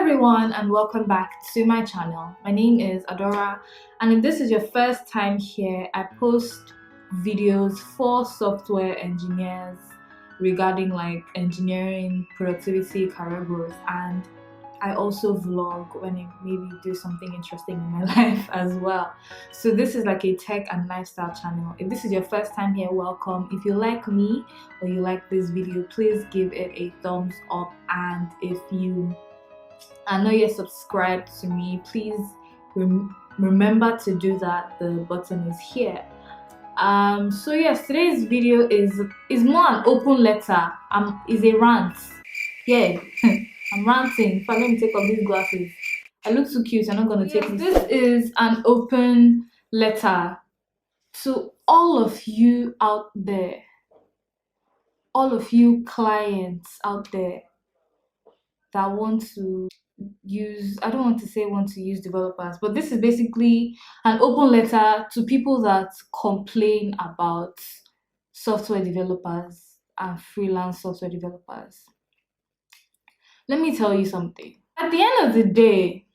everyone and welcome back to my channel. My name is Adora, and if this is your first time here, I post videos for software engineers regarding like engineering, productivity, career growth, and I also vlog when I maybe do something interesting in my life as well. So this is like a tech and lifestyle channel. If this is your first time here, welcome. If you like me or you like this video, please give it a thumbs up, and if you are not yet subscribed to me, please remember to do that. The button is here. So yes, today's video is more an open letter. Is a rant. Yeah. I'm ranting. If I let me take off these glasses, I look so cute. I'm not gonna take this. This is an open letter to all of you out there, all of you clients out there that want to use, I don't want to say want to use developers, but this is basically an open letter to people that complain about software developers and freelance software developers. Let me tell you something. At the end of the day,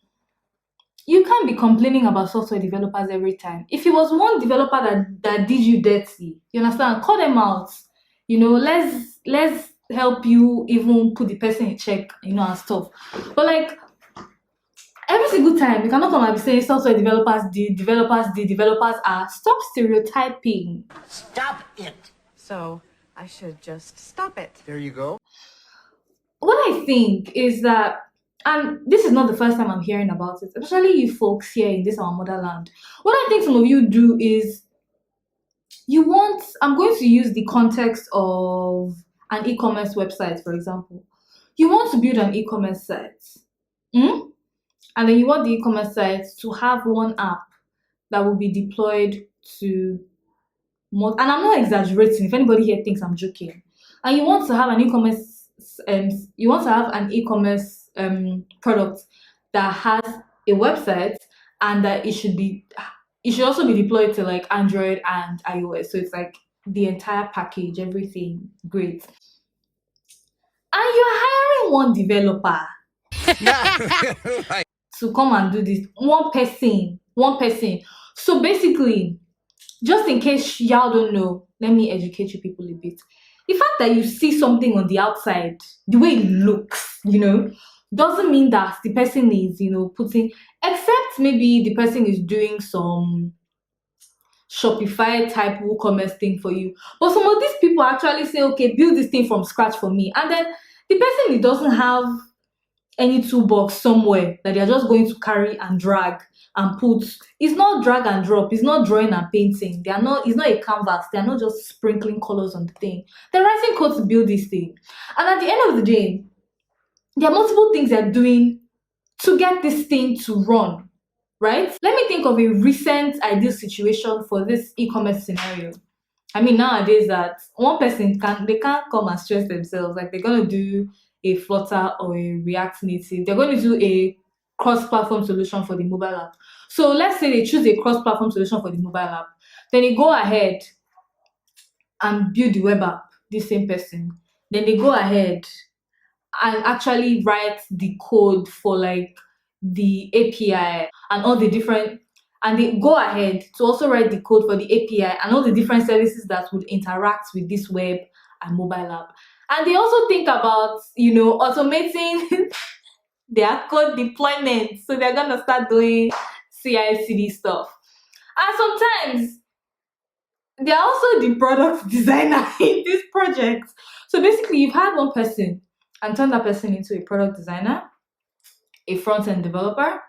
you can't be complaining about software developers every time. If it was one developer that did you dirty, you understand? Call them out. You know, let's help you even put the person in check, you know, and stuff. But like every single time, you cannot come and be saying software developers did, developers are. Stop stereotyping. Stop it. So I should just stop it. There you go. What I think is that, and this is not the first time I'm hearing about it, especially you folks here in this our motherland, what I think some of you do is I'm going to use the context of an e-commerce website, for example. You want to build an e-commerce site, and then you want the e-commerce site to have one app that will be deployed to more, and I'm not exaggerating if anybody here thinks I'm joking, and you want to have an e-commerce product that has a website, and that it should also be deployed to like Android and iOS. So it's like the entire package, everything great. And you're hiring one developer to come and do this. One person. So basically, just in case y'all don't know, let me educate you people a bit. The fact that you see something on the outside, the way it looks, you know, doesn't mean that the person is, you know, except maybe the person is doing some Shopify type WooCommerce thing for you. But some of these people actually say, okay, build this thing from scratch for me. And then the person, it doesn't have any toolbox somewhere that they're just going to carry and drag and put. It's not drag and drop. It's not drawing and painting. It's not a canvas. They're not just sprinkling colors on the thing. They're writing code to build this thing. And at the end of the day, there are multiple things they're doing to get this thing to run, right? Let me think of a recent ideal situation for this e-commerce scenario. I mean, nowadays that one person can't come and stress themselves. Like they're going to do a Flutter or a React Native. They're going to do a cross-platform solution for the mobile app. So let's say they choose a cross-platform solution for the mobile app. Then they go ahead and build the web app, this same person. Then they go ahead and actually write the code for like the API and all the different, and they go ahead to also write the code for the API and all the different services that would interact with this web and mobile app. And they also think about, you know, automating their code deployment. So they're gonna start doing CI/CD stuff. And sometimes they're also the product designer in this project. So basically, you've had one person and turned that person into a product designer, a front-end developer,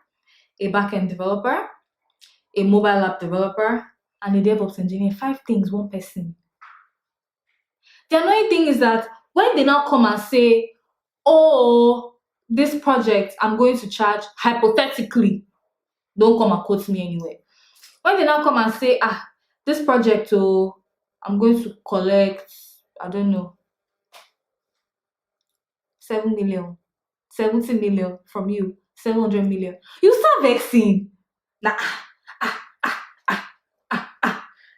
a back-end developer, a mobile app developer, and a DevOps engineer. 5 things, one person. The annoying thing is that when they now come and say, oh, this project, I'm going to charge, hypothetically, don't come and quote me anywhere. When they now come and say, this project, I'm going to collect, I don't know, 7 million, 70 million from you, 700 million. You start vexing. Nah,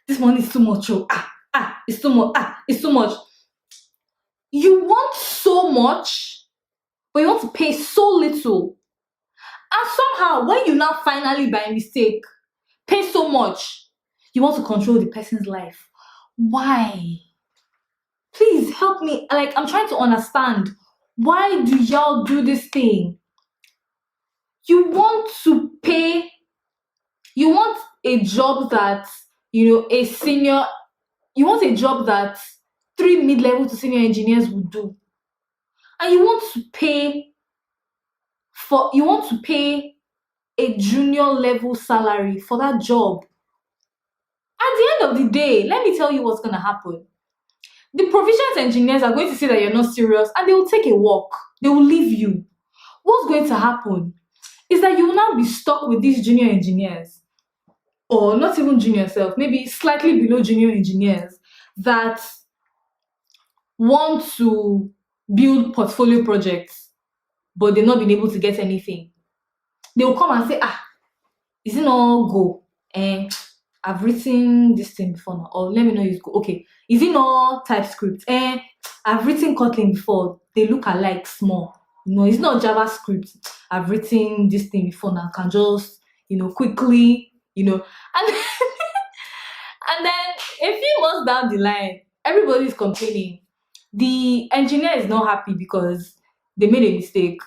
this money is too much. It's too much. It's too much. You want so much, but you want to pay so little. somehow, when you now finally by mistake pay so much, you want to control the person's life. Why? Please help me. Like, I'm trying to understand. Why do y'all do this thing? You want to pay, you want a job that, a senior, you want a job that 3 mid-level to senior engineers would do. And you want to pay a junior level salary for that job. At the end of the day, let me tell you what's going to happen. The proficient engineers are going to say that you're not serious and they will take a walk. They will leave you. What's going to happen is that you will now be stuck with these junior engineers, or not even junior self, maybe slightly below junior engineers that want to build portfolio projects, but they've not been able to get anything. They will come and say, is it not Go? I've written this thing before now, or let me know it's Go. Okay, is it not TypeScript? I've written Kotlin before. They look alike small. It's not JavaScript. I've written this thing before now. I can just, quickly, and and then a few months down the line, everybody's complaining. The engineer is not happy because they made a mistake.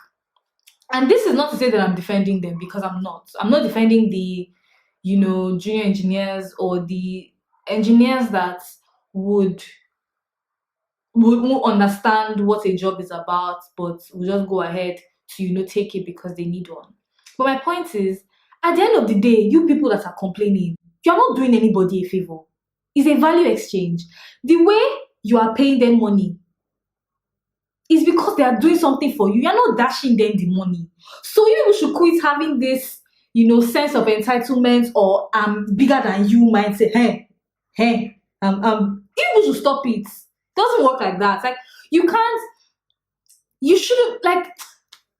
And this is not to say that I'm defending them, because I'm not. I'm not defending the, junior engineers or the engineers that would understand what a job is about, but will just go ahead to, take it because they need one. But my point is, at the end of the day, you people that are complaining, you're not doing anybody a favor. It's a value exchange. The way you are paying them money is because they are doing something for you. You're not dashing them the money. So you people should quit having this, sense of entitlement or I'm bigger than you mindset. You people should stop it. It doesn't work like that. Like, you shouldn't, like,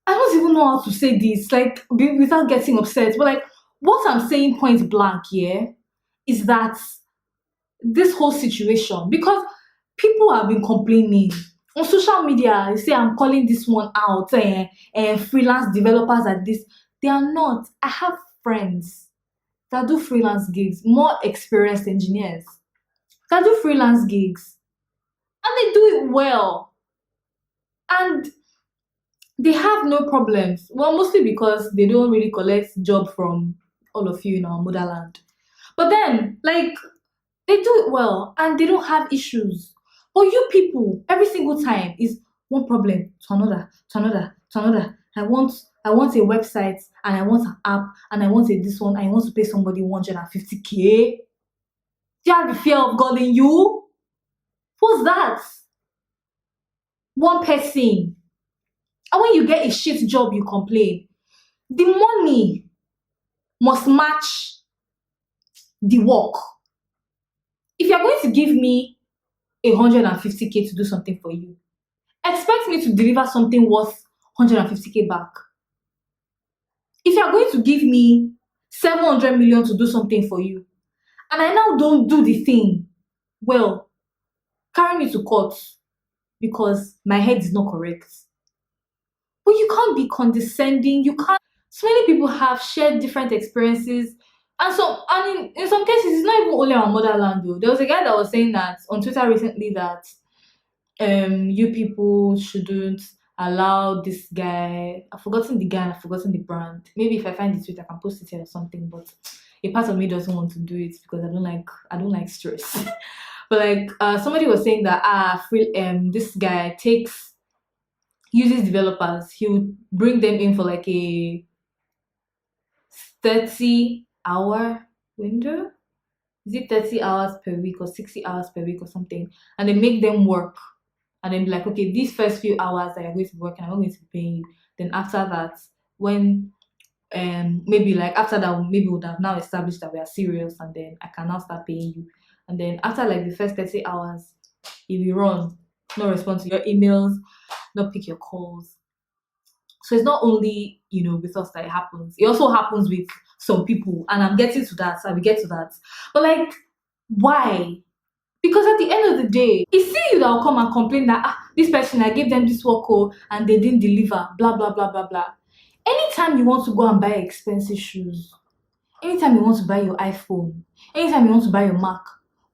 I don't even know how to say this, like, without getting upset. But like, what I'm saying point blank here is that this whole situation, because people have been complaining on social media, they say I'm calling this one out, and freelance developers are this. They are not. I have friends that do freelance gigs, more experienced engineers that do freelance gigs, and they do it well, and they have no problems. Well, mostly because they don't really collect job from all of you in our motherland. But then, like, they do it well and they don't have issues. But you people, every single time is one problem to another, to another, to another. I want a website, and I want an app, and I want this one. I want to pay somebody 150K. Do you have the fear of God in you? What's that? One person. And when you get a shit job, you complain. The money must match the work. If you're going to give me 150K to do something for you, expect me to deliver something worth 150K back. If you're going to give me 700 million to do something for you, and I now don't do the thing, well, carry me to court because my head is not correct. But you can't be condescending. You can't. So many people have shared different experiences, and in some cases, it's not even only our motherland though. There was a guy that was saying that on Twitter recently that you people shouldn't allow this guy. I've forgotten the guy, I've forgotten the brand. Maybe if I find the tweet, I can post it here or something. But a part of me doesn't want to do it because I don't like stress. But like somebody was saying that this guy uses developers. He would bring them in for like a 30-hour window. Is it 30 hours per week or 60 hours per week or something? And they make them work. And then be like, okay, these first few hours that you're going to be working, I'm not going to be paying you. Then after that, when maybe we would have now established that we are serious, and then I can now start paying you. And then after like the first 30 hours, if you run, not respond to your emails, not pick your calls. So it's not only, with us that it happens. It also happens with some people. And I'm getting to that. So I will get to that. But like, why? Because at the end of the day, it's still you that will come and complain that this person, I gave them this work and they didn't deliver, blah, blah, blah, blah, blah. Anytime you want to go and buy expensive shoes, anytime you want to buy your iPhone, anytime you want to buy your Mac,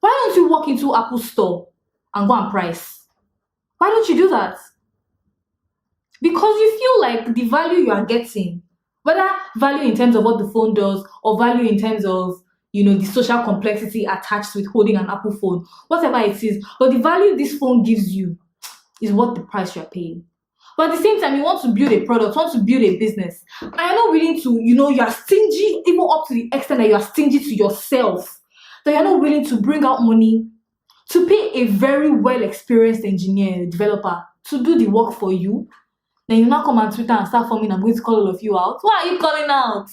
why don't you walk into Apple Store and go and price? Why don't you do that? Because you feel like the value you are getting, whether value in terms of what the phone does or value in terms of the social complexity attached with holding an Apple phone, whatever it is, but the value this phone gives you is what the price you're paying. But at the same time, you want to build a product, want to build a business, and you're not willing to, you are stingy, even up to the extent that you are stingy to yourself, that you're not willing to bring out money to pay a very well-experienced engineer, developer, to do the work for you. Then you now come on Twitter and start forming, I'm going to call all of you out. Why are you calling out?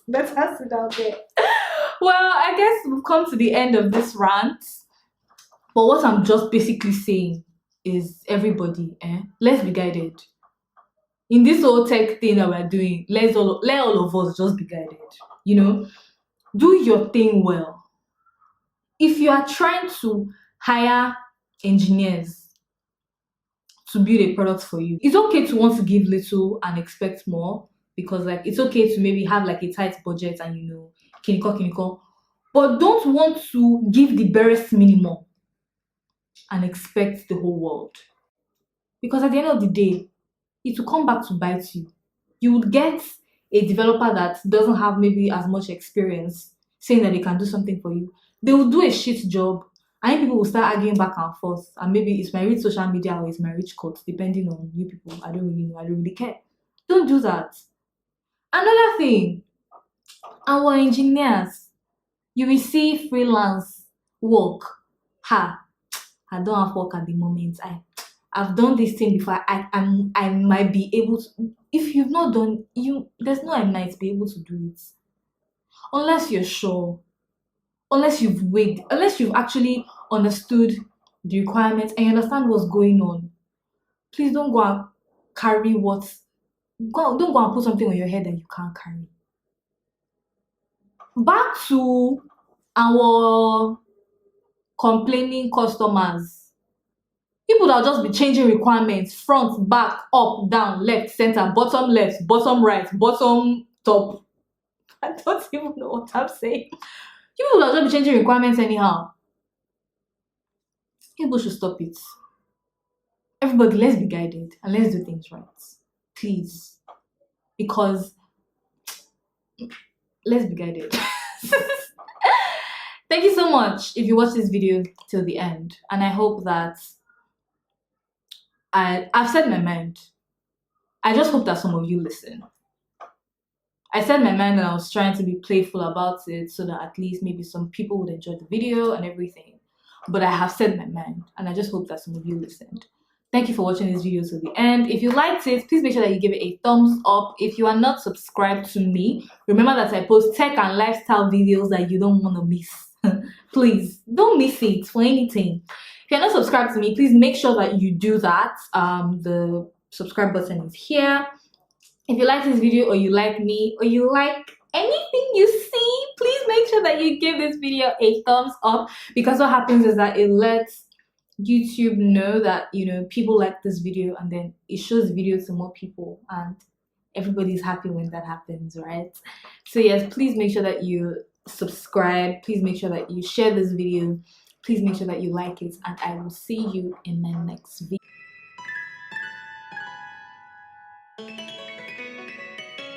Better sit down there. Well, I guess we've come to the end of this rant. But what I'm just basically saying is, everybody, let's be guided. In this whole tech thing that we're doing, let all of us just be guided. Do your thing well. If you are trying to hire engineers to build a product for you, it's okay to want to give little and expect more, because it's okay to maybe have a tight budget and kiniko, but don't want to give the barest minimum and expect the whole world, because at the end of the day, it will come back to bite you. You would get a developer that doesn't have maybe as much experience saying that they can do something for you. They will do a shit job, and people will start arguing back and forth, and maybe it's my rich social media or it's my rich court, depending on you people. I don't really know. I don't really care. Don't do that. Another thing, our engineers, you will see freelance work. I don't have work at the moment. I've done this thing before. I might be able to. If you've not done, there's no I might be able to do it, unless you're sure, unless you've weighed, unless you've actually understood the requirements and you understand what's going on. Please don't go and carry don't go and put something on your head that you can't carry. Back to our complaining customers. People that will just be changing requirements, front, back, up, down, left, center, bottom left, bottom right, bottom top. I don't even know what I'm saying. People that will just be changing requirements anyhow. People should stop it. Everybody, let's be guided and let's do things right. Please. Because let's be guided. Thank you so much if you watched this video till the end. And I hope that I've said my mind. I just hope that some of you listen. I said my mind and I was trying to be playful about it so that at least maybe some people would enjoy the video and everything. But I have said my mind and I just hope that some of you listened. Thank you for watching this video to the end. If you liked it, please make sure that you give it a thumbs up. If you are not subscribed to me, remember that I post tech and lifestyle videos that you don't want to miss. Please, don't miss it for anything. If you're not subscribed to me, please make sure that you do that. The subscribe button is here. If you like this video or you like me or you like anything you see, please make sure that you give this video a thumbs up, because what happens is that it lets YouTube know that people like this video, and then it shows the video to more people and everybody's happy when that happens, right? So yes, please make sure that you subscribe, please make sure that you share this video, please make sure that you like it, and I will see you in my next video.